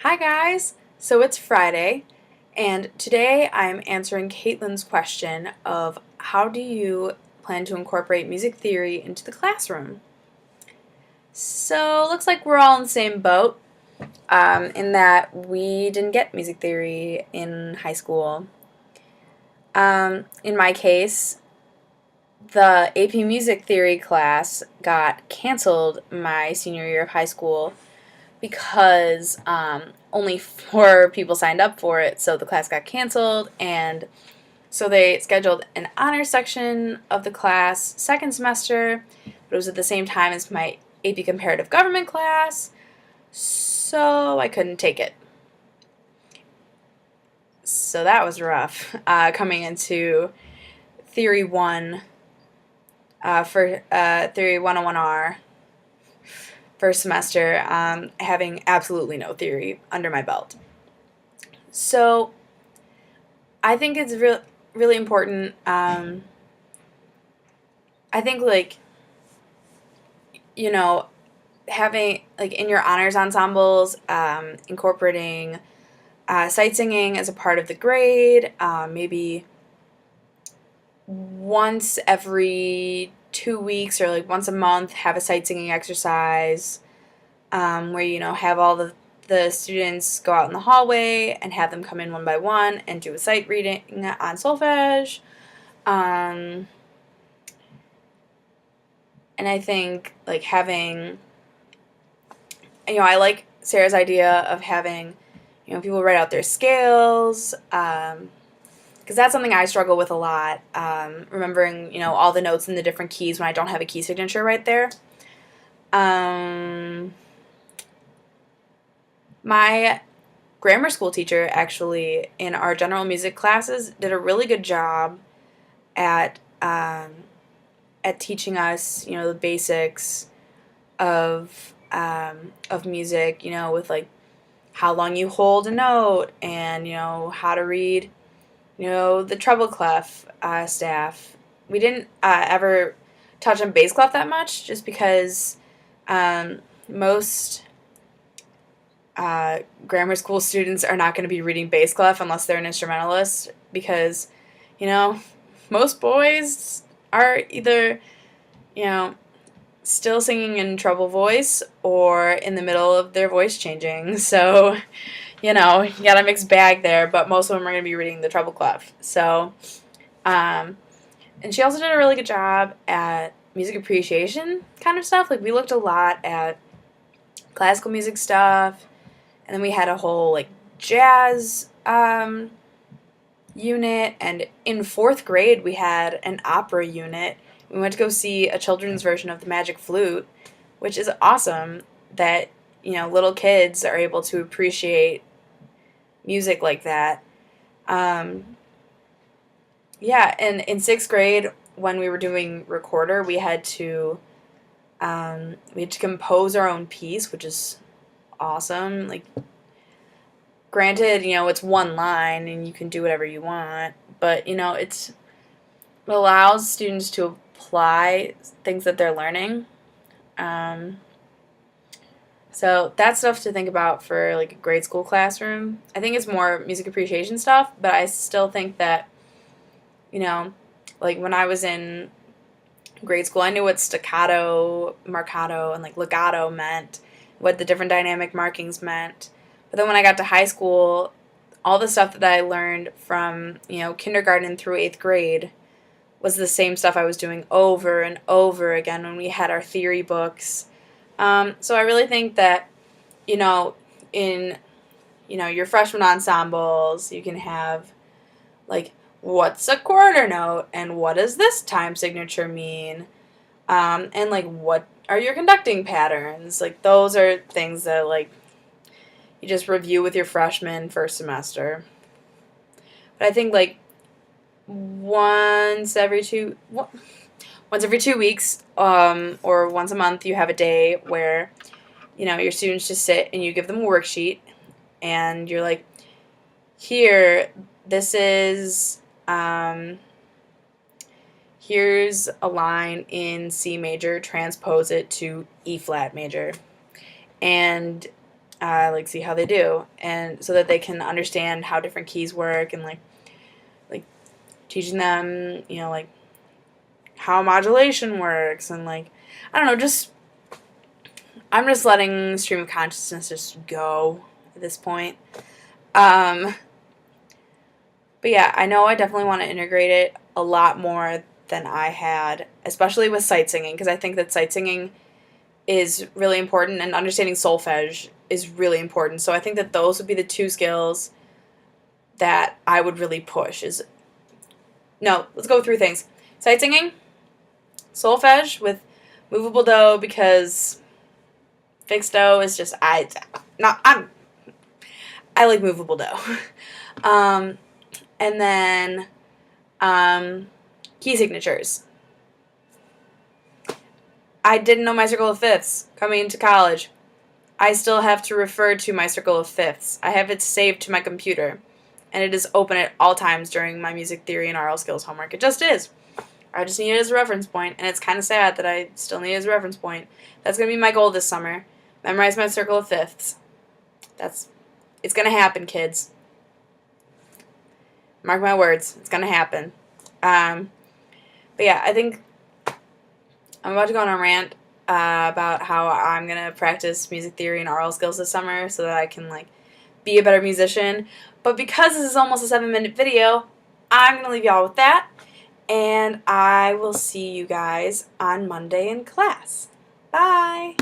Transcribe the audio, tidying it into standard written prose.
Hi guys! So it's Friday, and today I'm answering Caitlin's question of how do you plan to incorporate music theory into the classroom? So looks like we're all in the same boat, in that we didn't get music theory in high school. In my case, the AP Music Theory class got canceled my senior year of high school because only 4 people signed up for it, so the class got canceled, and so they scheduled an honor section of the class second semester, but it was at the same time as my AP Comparative Government class, so I couldn't take it. So that was rough, coming into Theory 1 for Theory 101R first semester, having absolutely no theory under my belt. So I think it's really important. I think you know having in your honors ensembles, incorporating sight singing as a part of the grade, maybe once every 2 weeks or once a month, have a sight singing exercise, where have all the students go out in the hallway and have them come in one by one and do a sight reading on solfege. And I think having, I like Sarah's idea of having, people write out their scales, because that's something I struggle with a lot. Remembering, all the notes in the different keys when I don't have a key signature right there. My grammar school teacher, actually, in our general music classes, did a really good job at teaching us, the basics of music, with how long you hold a note, and how to read, the treble clef staff. We didn't ever touch on bass clef that much, just because most grammar school students are not going to be reading bass clef unless they're an instrumentalist, because most boys are either still singing in treble voice or in the middle of their voice changing. So, you got a mixed bag there, but most of them are going to be reading the treble clef. So, and she also did a really good job at music appreciation kind of stuff. We looked a lot at classical music stuff, and then we had a whole jazz unit, and in 4th grade we had an opera unit. We went to go see a children's version of the Magic Flute, which is awesome that little kids are able to appreciate music like that. Yeah, and in 6th grade, when we were doing recorder, we had to compose our own piece, which is awesome. Granted, it's one line and you can do whatever you want, but it allows students to apply things that they're learning. So that's stuff to think about for a grade school classroom. I think it's more music appreciation stuff, but I still think that, when I was in grade school, I knew what staccato, marcato, and legato meant, what the different dynamic markings meant. But then when I got to high school, all the stuff that I learned from, kindergarten through 8th grade was the same stuff I was doing over and over again when we had our theory books. So I really think that, in, your freshman ensembles, you can have, what's a quarter note, and what does this time signature mean? And, what are your conducting patterns? Those are things that, you just review with your freshman first semester. But I think, once every 2 weeks, or once a month, you have a day where, your students just sit and you give them a worksheet, and you're like, here, this is, here's a line in C major, transpose it to E flat major. And like see how they do, and so that they can understand how different keys work, and like teaching them, like how modulation works, and like I don't know, just I'm just letting stream of consciousness just go at this point. But yeah, I know I definitely want to integrate it a lot more than I had, especially with sight singing, because I think that sight singing is really important, and understanding solfege is really important. So I think that those would be the two skills that I would really push. No, let's go with three things: sight singing, solfege with movable do, because fixed do is just I like movable do. And then key signatures. I didn't know my circle of fifths coming into college. I still have to refer to my circle of fifths. I have it saved to my computer, and it is open at all times during my music theory and RL skills homework. It just is. I just need it as a reference point, and it's kind of sad that I still need it as a reference point. That's going to be my goal this summer. Memorize my circle of fifths. It's going to happen, kids. Mark my words. It's going to happen. But yeah, I think I'm about to go on a rant about how I'm going to practice music theory and RL skills this summer so that I can like be a better musician. But because this is almost a 7-minute video, I'm going to leave y'all with that. And I will see you guys on Monday in class. Bye!